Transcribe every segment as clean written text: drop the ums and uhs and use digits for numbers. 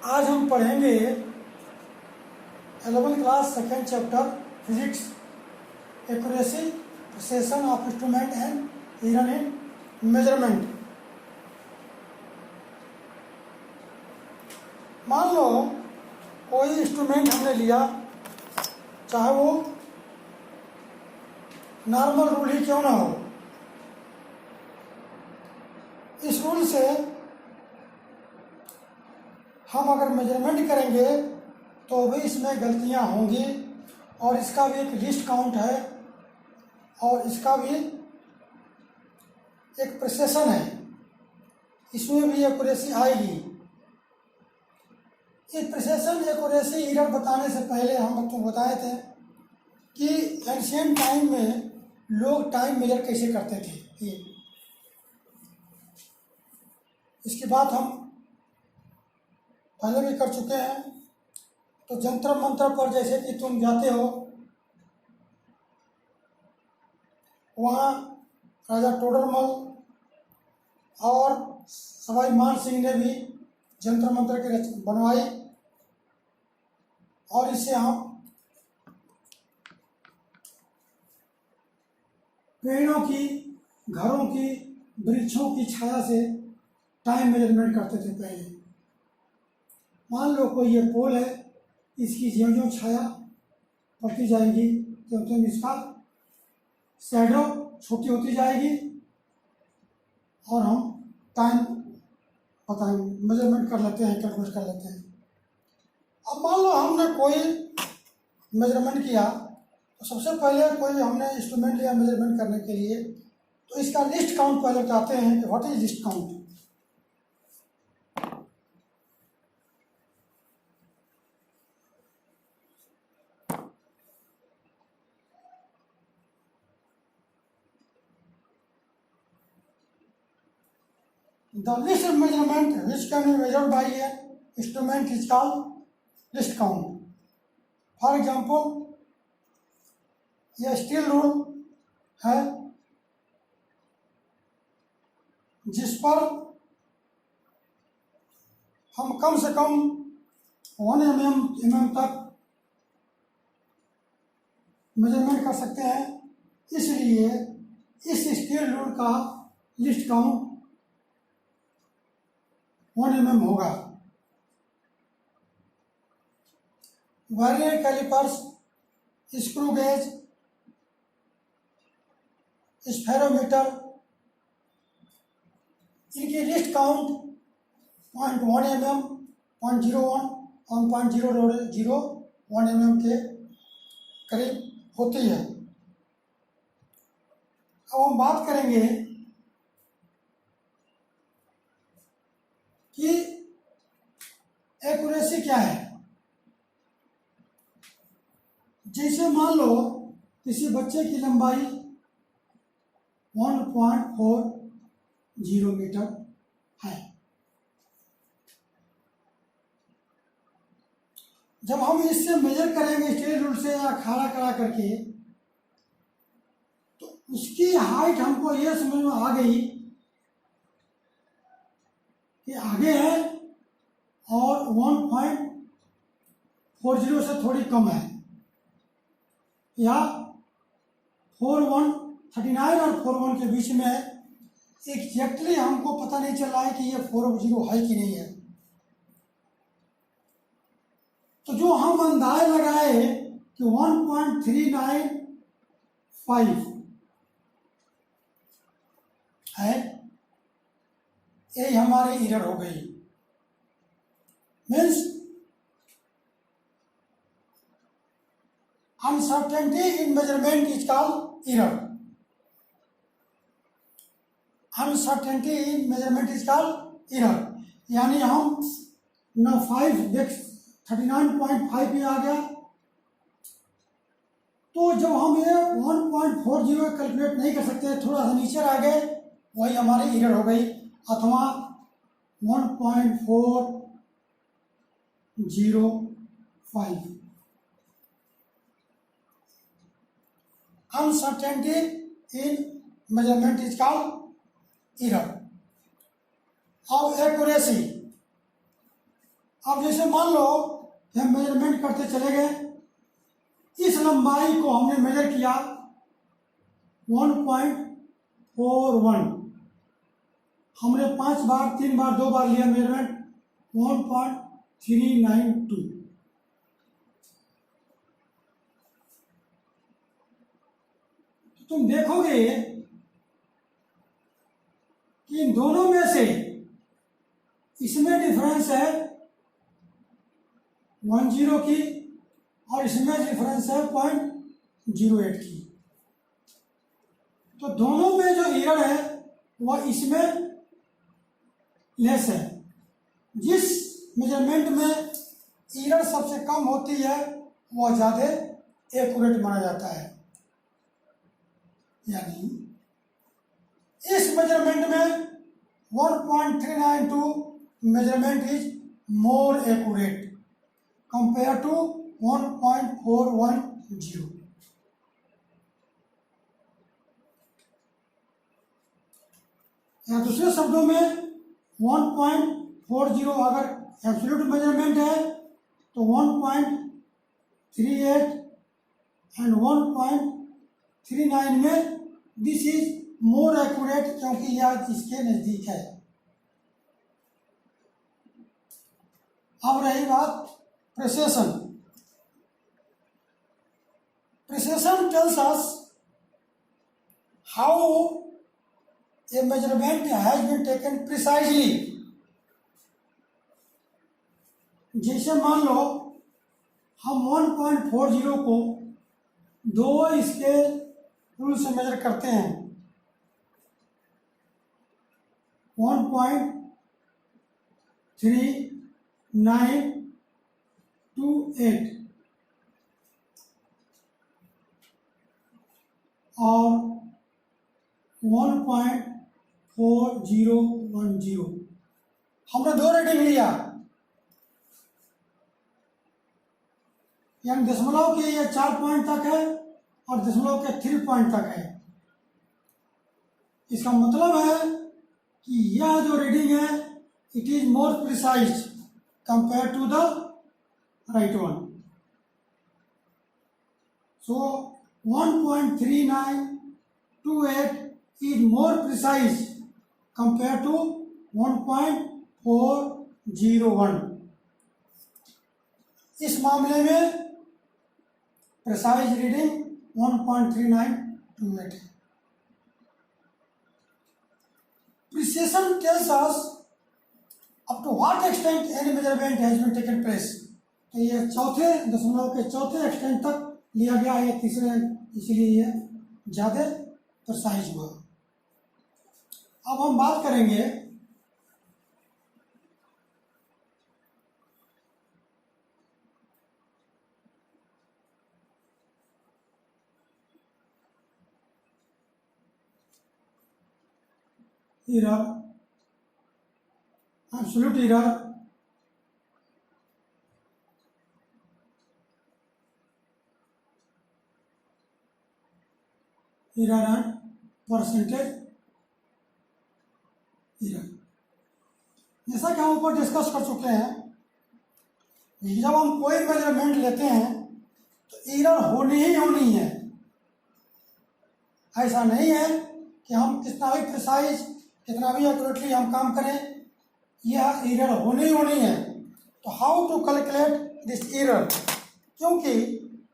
आज हम पढ़ेंगे 11th class second chapter physics accuracy precision of instrument and error in measurement. मान लो कोई इंस्ट्रूमेंट हमने लिया, चाहे वो नॉर्मल रूल ही क्यों ना हो। इस रूल से हम अगर मेजरमेंट करेंगे तो भी इसमें गलतियां होंगी और इसका भी एक लिस्ट काउंट है और इसका भी एक प्रिसिशन है, इसमें भी एक्यूरेसी आएगी। इस प्रिसिशन एक्यूरेसी एरर बताने से पहले हम आपको बताए थे कि एंशिएंट टाइम में लोग टाइम मेजर कैसे करते थे। ये इसकी बात हम पहले भी कर चुके हैं। तो जंतर मंत्र पर जैसे कि तुम जाते हो, वहाँ राजा टोडरमल और सवाई मान सिंह ने भी जंतर मंत्र की बनवाई और इससे हम पेड़ों की, घरों की, वृक्षों की छाया से टाइम मेजरमेंट करते थे पहले। मान लो कोई ये पोल है, इसकी ज्यों-ज्यों छाया बढ़ती जाएगी त्यों-त्यों इसका शैडो छोटी होती जाएगी और हम टाइम मेजरमेंट कर लेते हैं, कैलकुलेट कर लेते हैं। अब मान लो हमने कोई मेजरमेंट किया, तो सबसे पहले कोई हमने इंस्ट्रूमेंट लिया मेजरमेंट करने के लिए, तो इसका लिस्ट काउंट पहले बताते हैं कि what is list count. The list measurement which can be measured by an instrument is called list count. For example, यह स्टील रूल है जिस पर हम कम से कम 1 mm तक मेजरमेंट कर सकते हैं, इसलिए इस स्टील रूल का लिस्ट काउंट 1 mm होगा। Vernier calipers, screw gauge, spherometer, इनकी लिस्ट काउंट 0.1 mm, 0.01 और 0.001 mm के करीब होती है। अब हम बात करेंगे कि एक्यूरेसी क्या है। जैसे मान लो किसी बच्चे की लंबाई 1.40 मीटर है। जब हम इससे मेजर करेंगे स्केल रूल से या खड़ा करा करके, तो उसकी हाइट हमको ये समझ में आ गई कि आगे है और 1.40 से थोड़ी कम है, या 4139 और 41 के बीच में है। एग्जैक्टली हमको पता नहीं चल रहा है कि ये 40 है कि नहीं है। तो जो हम अंदाज लगाए कि 1.395 है, यही हमारी एरर हो गई। Means uncertainty in measurement is called error. Uncertainty in measurement is called error, यानी हम न 5 देख 39.5 पे आ गया, तो जब हम ये 1.40 कैलकुलेट नहीं कर सकते, थोड़ा सा नीचे आ गए, वही हमारी एरर हो गई। अथवा 1.405 uncertainty in measurement is called error. अब एक्यूरेसी अब जैसे मान लो कि हम मेजरमेंट करते चले गए, इस लंबाई को हमने मेजर किया 1.41, हमने 5 बार 3 बार 2 बार लिया मेजरमेंट 1.392। तो तुम देखोगे कि इन दोनों में से इसमें डिफरेंस है 10 की और इसमें डिफरेंस है 0.08 की। तो दोनों में जो एरर है वह इसमें लेस है। जिस मेजरमेंट में एरर सबसे कम होती है वह ज़्यादा एक्यूरेट माना जाता है। यानी इस मेजरमेंट में 1.392 measurement is more accurate compare to 1.410। या दूसरे शब्दों में 1.40 अगर एब्सोल्यूट मेजरमेंट है तो 1.38 एंड 1.39 में दिस इज मोर एक्यूरेट, क्योंकि यह इसके नज़दीक है। अब रही बात precision. Precision tells us how a measurement has been taken precisely। जैसे मान लो हम 1.40 को 2 स्केल रूल से मेजर करते हैं, 1.3928 और 1.4010। हमने 2 रीडिंग लिया, यानी दशमलव के ये 4 पॉइंट तक है और दशमलव के 3 पॉइंट तक है। इसका मतलब है कि यह जो रीडिंग है it is more precise compare to the right one. So 1.3928 is more precise compared to 1.401। इस मामले में प्रिसाइज रीडिंग 1.3928 है। Precision tells us up to what extent any measurement has been taken place। तो ये चौथे दशमलव के चौथे एक्सटेंट तक लिया गया है, तीसरे, इसलिए ये ज़्यादा प्रिसाइज हुआ। अब हम बात करेंगे error, absolute error, error and percentage error. जैसा कि हम ऊपर डिस्कस कर चुके हैं, जब हम कोई मेजरमेंट लेते हैं तो एरर होनी ही होनी है। ऐसा नहीं है कि हम कितना भी प्रिसाइज, कितना भी एक्यूरेटली हम काम करें, यह एरर होनी ही होनी है। तो how to calculate this error, क्योंकि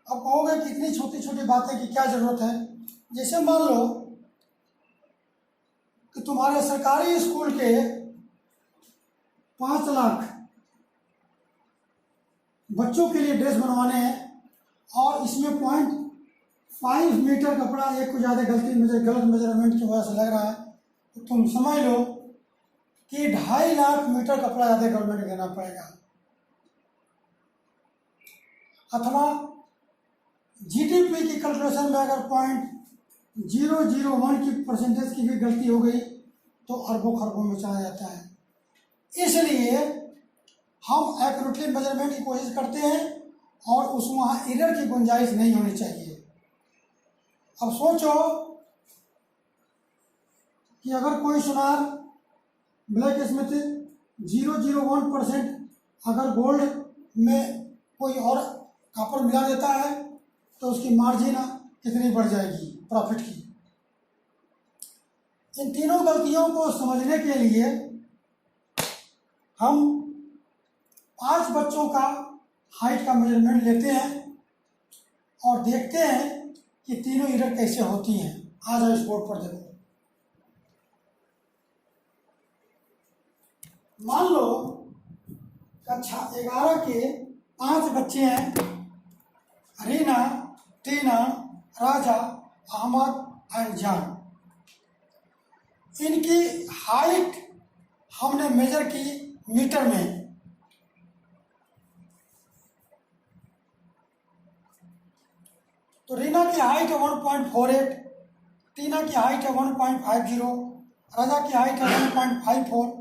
अब कहोगे कि इतनी छोटी छोटी बातें की क्या ज़रूरत है। जैसे मान लो कि तुम्हारे सरकारी स्कूल के 5 लाख बच्चों के लिए ड्रेस बनवाने हैं और इसमें 0.5 मीटर कपड़ा एक को ज़्यादा गलत मेजरमेंट की वजह से लग रहा है, तो तुम समझ लो कि 2.5 लाख मीटर कपड़ा ज़्यादा गवर्नमेंट को देना पड़ेगा। अथवा जीडीपी की कैलकुलेशन में अगर 0.001 की परसेंटेज की भी गलती हो गई तो अरबों खरबों में चला जाता है। इसलिए हम एक्यूरेटली मेजरमेंट की कोशिश करते हैं और उसमें वहाँ एरर की गुंजाइश नहीं होनी चाहिए। अब सोचो कि अगर कोई सुनार ब्लैक स्मिथ 0.01% अगर गोल्ड में कोई और कॉपर मिला देता है तो उसकी मार्जिन कितनी बढ़ जाएगी प्रॉफिट की। इन तीनों गलतियों को समझने के लिए हम 5 बच्चों का हाइट का मेजरमेंट लेते हैं और देखते हैं कि तीनों एरर कैसे होती हैं। आ जाओ इस बोर्ड पर देखो। मान लो कक्षा 11 के 5 बच्चे हैं, रीना, टीना, राजा, अहमद एंड जॉन। इनकी हाइट हमने मेजर की मीटर में। तो रीना की हाइट है 1.48, टीना की हाइट है 1.50, राजा की हाइट है 1.54,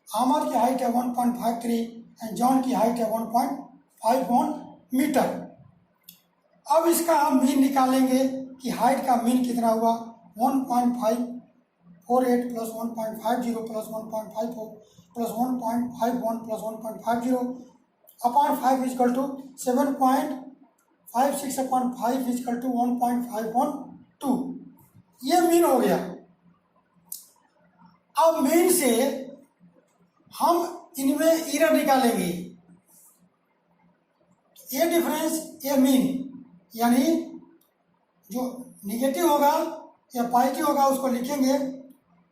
अहमद की हाइट है 1.53 एंड जॉन की हाइट है 1.51 मीटर। अब इसका हम मीन निकालेंगे कि हाइट का मीन कितना हुआ। 1.548 plus 1.50 plus 1.54 plus 1.51 plus 1.50 upon 5 is equal to 7.56 upon 5 is equal to 1.512। ये मीन हो गया। अब मीन से हम इनमें एरर निकालेंगे। ये डिफरेंस, ये मीन, यानी जो निगेटिव होगा या पॉजिटिव होगा उसको लिखेंगे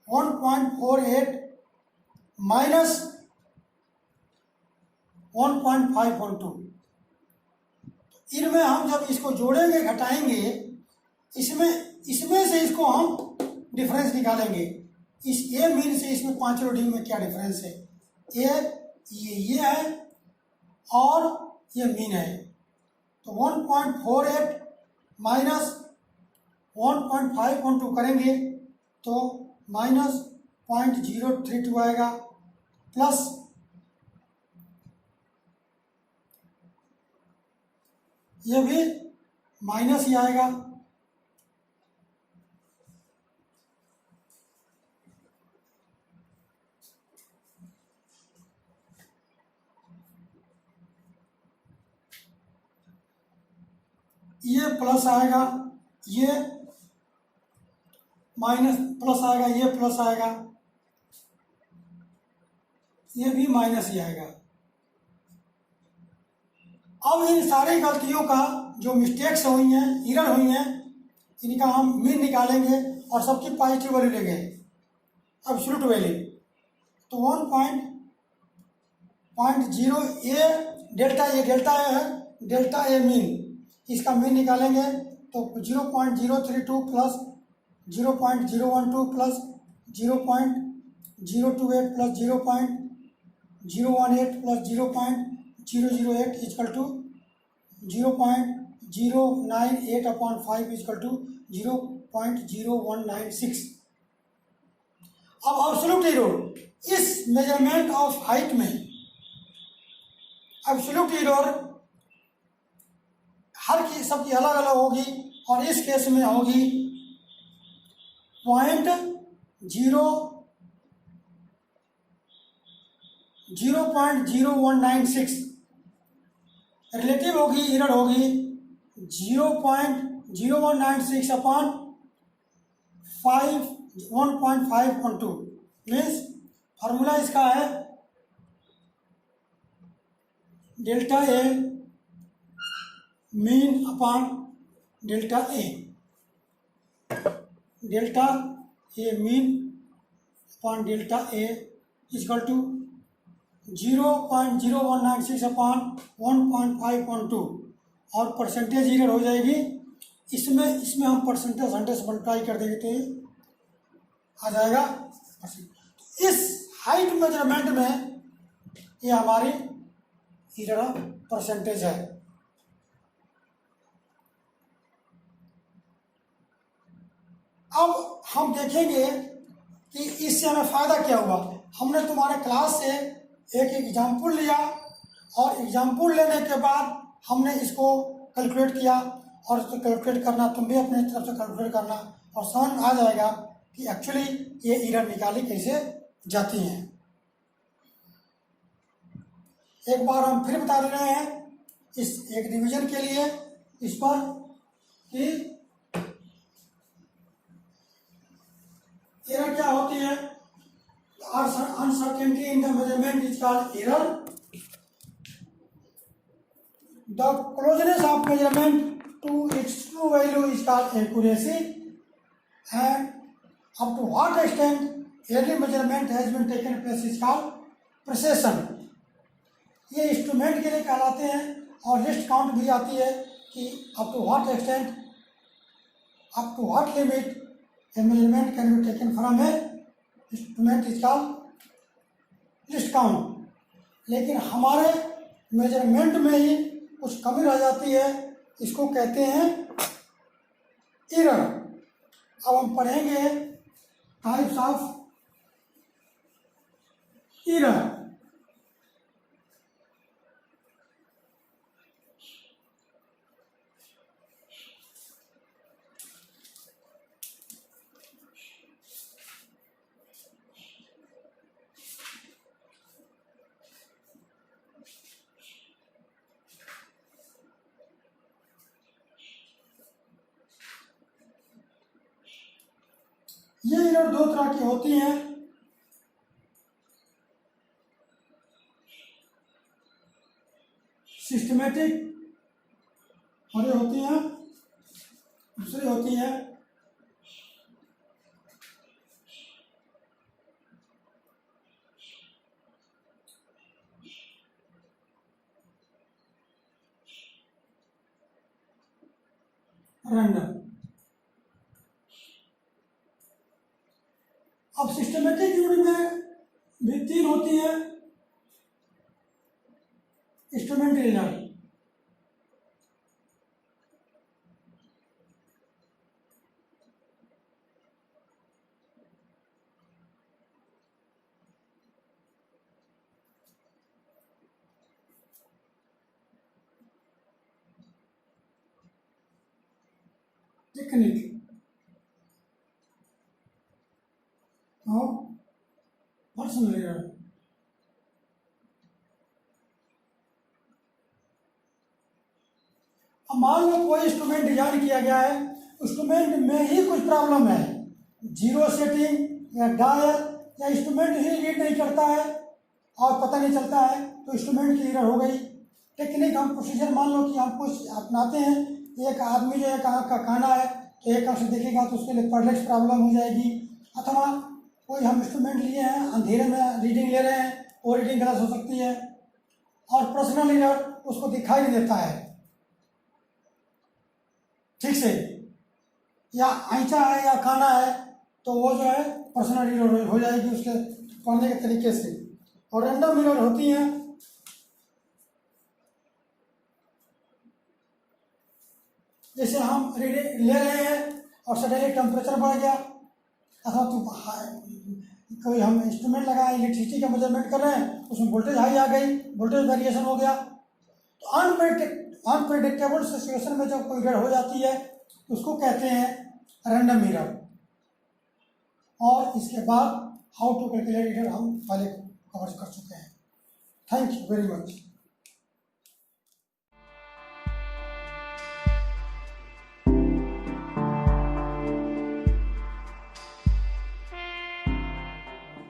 1.48 माइनस 1.512। इनमें हम जब इसको जोड़ेंगे घटाएंगे, इसमें से इसको हम डिफरेंस निकालेंगे। इस ए मीन से इसमें 5 रीडिंग में क्या डिफरेंस है। ये है और ये मीन है। तो 1.48 माइनस 1.512 करेंगे तो माइनस 0.032 आएगा, प्लस ये भी माइनस ही आएगा। ये प्लस आएगा, ये माइनस प्लस आएगा, ये प्लस आएगा, ये भी माइनस ही आएगा। अब इन सारी गलतियों का जो मिस्टेक्स हुई हैं, एरर हुई हैं, इनका हम मीन निकालेंगे और सबकी पॉजिटिव वैल्यू लेंगे, एब्सोल्यूट वैल्यू। तो 1.0 ए डेल्टा ए है, डेल्टा ए मीन, इसका मीन निकालेंगे तो 0.032 plus 0.012 plus 0.028 plus 0.018 plus 0.008 is equal to 0.098 upon 5 is equal to 0.0196। अब एब्सोल्यूट एरर, इस मेजरमेंट ऑफ हाइट में एब्सोल्यूट एरर हर की सबकी अलग अलग होगी और इस केस में होगी 0.0196। रिलेटिव होगी, एरर होगी 0.0196 अपॉन 1.512। मीन्स फार्मूला इसका है delta A mean upon delta A. Delta A mean upon delta A is equal to 0.0196 upon 1.512 और परसेंटेज एरर हो जाएगी। इसमें हम परसेंटेज 100 से मल्टीप्लाई कर देंगे तो आ जाएगा परसेंट। इस हाइट मेजरमेंट में ये हमारी एरर परसेंटेज है। अब हम देखेंगे कि इससे हमें फ़ायदा क्या हुआ। हमने तुम्हारे क्लास से एक एग्जाम्पल लिया और एग्जाम्पल लेने के बाद हमने इसको कैलकुलेट किया और इसको कैलकुलेट करना, तुम भी अपने तरफ से कैलकुलेट करना और समझ आ जाएगा कि एक्चुअली ये एरर निकाली कैसे जाती हैं। एक बार हम फिर बता रहे हैं इस एक डिवीजन के लिए इस पर कि एरर क्या होती है। Uncertainty in the measurement is called error. The closeness of measurement to its true value is called accuracy. And up to what extent early measurement has been taken place is called precision। ये instrument के लिए कहलाते हैं और list count भी आती है कि up to what extent, up to what limit a measurement can be taken from a instrument is called list count. लेकिन हमारे मेजरमेंट में ही कुछ कमी रह जाती है, इसको कहते हैं एरर। अब हम पढ़ेंगे टाइप्स ऑफ एरर। ये एरर दो तरह की होती हैं। सिस्टमेटिक और ये होती हैं, दूसरी होती है रैंडम। अब सिस्टमेटिक यूनिट में भी तीन होती है इंस्ट्रूमेंट एरर। टेक्निक और पर्सनल एरर। अब मान लो कोई इंस्ट्रूमेंट डिजाइन किया गया है, इंस्ट्रूमेंट में ही कुछ प्रॉब्लम है, जीरो सेटिंग या डायल या इंस्ट्रूमेंट ही रीड नहीं करता है और पता नहीं चलता है, तो इंस्ट्रूमेंट की एरर हो गई। टेक्निक हम प्रोसीजर मान लो कि हम कुछ अपनाते हैं, एक आदमी जो एक आँख का काना है तो एक आँख से देखेगा तो उसके लिए परलेक्स प्रॉब्लम हो जाएगी। अथवा कोई हम इंस्ट्रूमेंट लिए हैं, अंधेरे में रीडिंग ले रहे हैं, वो रीडिंग गलत हो सकती है। और पर्सनल एरर उसको दिखाई नहीं देता है ठीक से, या आंचा है या काना है, तो वो जो है पर्सनल एरर हो जाएगी उसके पढ़ने के तरीके से। और रैंडम एरर होती हैं जैसे हम रीडिंग ले रहे हैं और सडनली टेम्परेचर बढ़ गया, अथवा कोई हम इंस्ट्रूमेंट लगाए इलेक्ट्रिसिटी का मेजरमेंट कर रहे हैं, उसमें वोल्टेज हाई आ गई, वोल्टेज वेरिएशन हो गया। तो अनप्रेडिक्टेबल सिचुएशन में जब कोई एरर हो जाती है तो उसको कहते हैं रैंडम एरर। और इसके बाद हाउ टू कैलकुलेट एरर हम पहले कवर कर चुके हैं। Thank you very much.